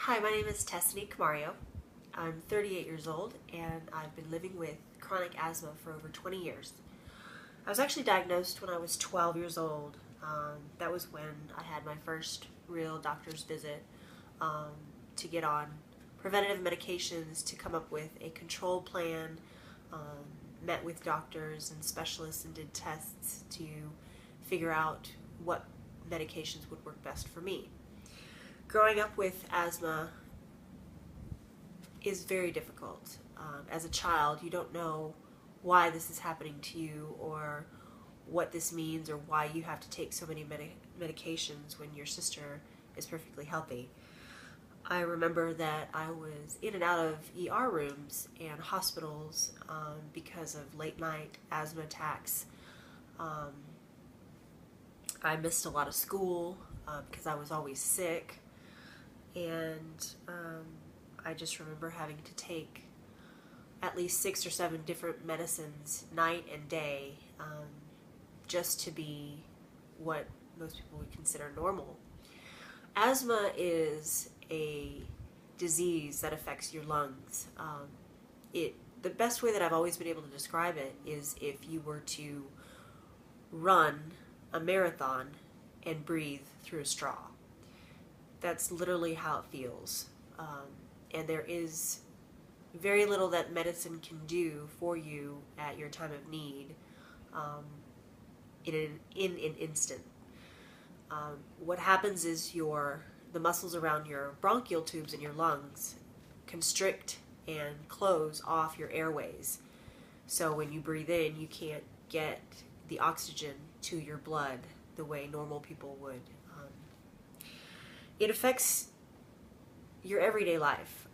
Hi, my name is Tessany Camario. I'm 38 years old and I've been living with chronic asthma for over 20 years. I was actually diagnosed when I was 12 years old. That was when I had my first real doctor's visit um, to get on preventative medications, to come up with a control plan, met with doctors and specialists and did tests to figure out what medications would work best for me. Growing up with asthma is very difficult. As a child, you don't know why this is happening to you or what this means or why you have to take so many medications when your sister is perfectly healthy. I remember that I was in and out of ER rooms and hospitals because of late night asthma attacks. Um, I missed a lot of school because I was always sick. And I just remember having to take at least 6 or 7 different medicines night and day just to be what most people would consider normal. Asthma is a disease that affects your lungs. The best way that I've always been able to describe it is if you were to run a marathon and breathe through a straw. That's literally how it feels. And there is very little that medicine can do for you at your time of need in an instant. What happens is the muscles around your bronchial tubes in your lungs constrict and close off your airways. So when you breathe in, you can't get the oxygen to your blood the way normal people would. It affects your everyday life.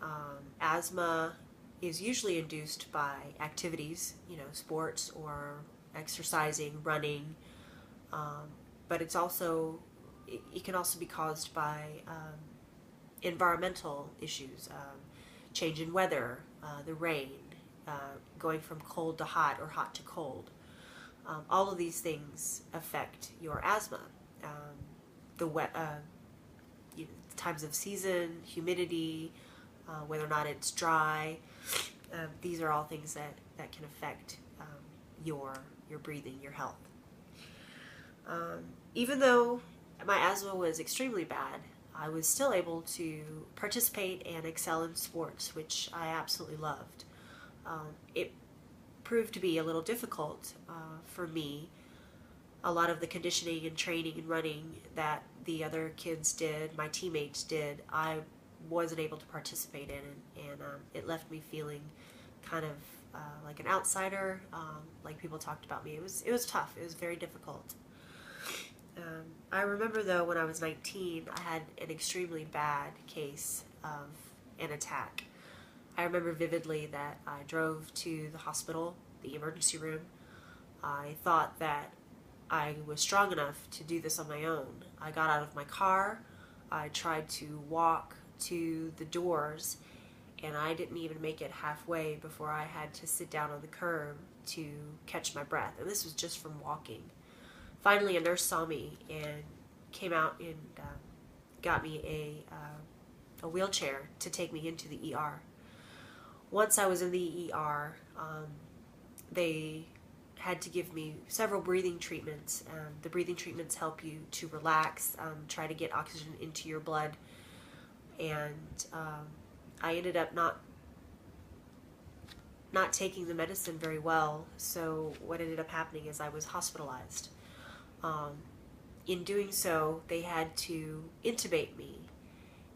Asthma is usually induced by activities, sports or exercising, running, but it can also be caused by environmental issues, change in weather, the rain, going from cold to hot or hot to cold. All of these things affect your asthma. The times of season, humidity, whether or not it's dry. These are all things that can affect your breathing, your health. Even though my asthma was extremely bad, I was still able to participate and excel in sports, which I absolutely loved. It proved to be a little difficult for me. A lot of the conditioning and training and running that the other kids did, my teammates did, I wasn't able to participate in, and it left me feeling kind of like an outsider. Like people talked about me. It was tough. It was very difficult. I remember though when I was 19, I had an extremely bad case of an attack. I remember vividly that I drove to the hospital, the emergency room. I thought that I was strong enough to do this on my own. I got out of my car, I tried to walk to the doors, and I didn't even make it halfway before I had to sit down on the curb to catch my breath. And this was just from walking. Finally, a nurse saw me and came out and got me a wheelchair to take me into the ER. Once I was in the ER, they had to give me several breathing treatments. The breathing treatments help you to relax, try to get oxygen into your blood, and I ended up not taking the medicine very well, so what ended up happening is I was hospitalized. In doing so, they had to intubate me,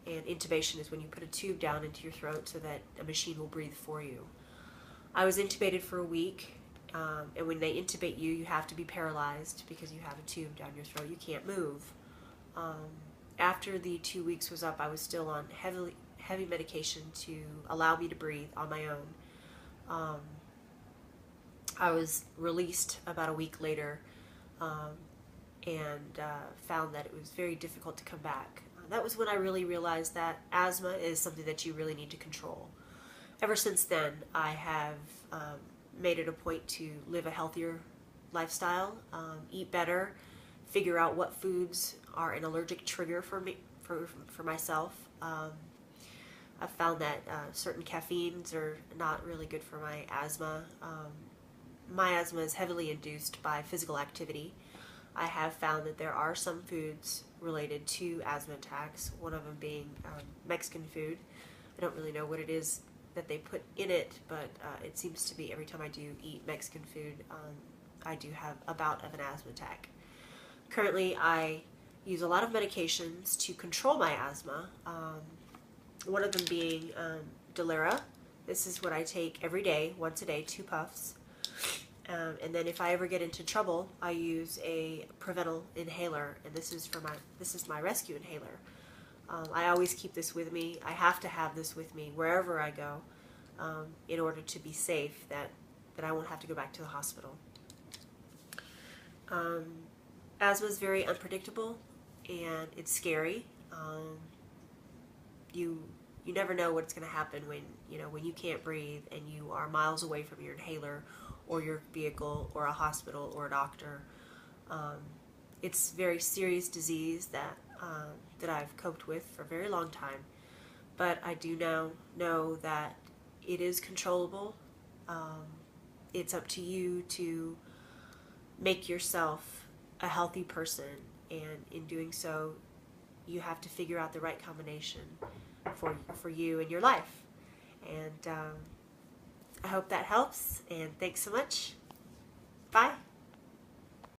and intubation is when you put a tube down into your throat so that a machine will breathe for you. I was intubated for a week. And when they intubate you, you have to be paralyzed because you have a tube down your throat. You can't move. After the 2 weeks was up, I was still on heavy medication to allow me to breathe on my own. I was released about a week later and found that it was very difficult to come back. That was when I really realized that asthma is something that you really need to control. Ever since then, I have made it a point to live a healthier lifestyle, eat better, figure out what foods are an allergic trigger for me, for myself, I've found that certain caffeines are not really good for my asthma. My asthma is heavily induced by physical activity. I have found that there are some foods related to asthma attacks, one of them being Mexican food. I don't really know what it is that they put in it, but it seems to be every time I do eat Mexican food, I do have a bout of an asthma attack. Currently, I use a lot of medications to control my asthma, one of them being Delira. This is what I take every day, once a day, 2 puffs. And then if I ever get into trouble, I use a Prevenal inhaler, and this is my rescue inhaler. I always keep this with me. I have to have this with me wherever I go in order to be safe, that I won't have to go back to the hospital. Asthma is very unpredictable, and it's scary. You never know what's going to happen when you can't breathe and you are miles away from your inhaler or your vehicle or a hospital or a doctor. It's a very serious disease that I've coped with for a very long time, but I do now know that it is controllable. It's up to you to make yourself a healthy person, and in doing so, you have to figure out the right combination for you and your life. And I hope that helps, and thanks so much. Bye.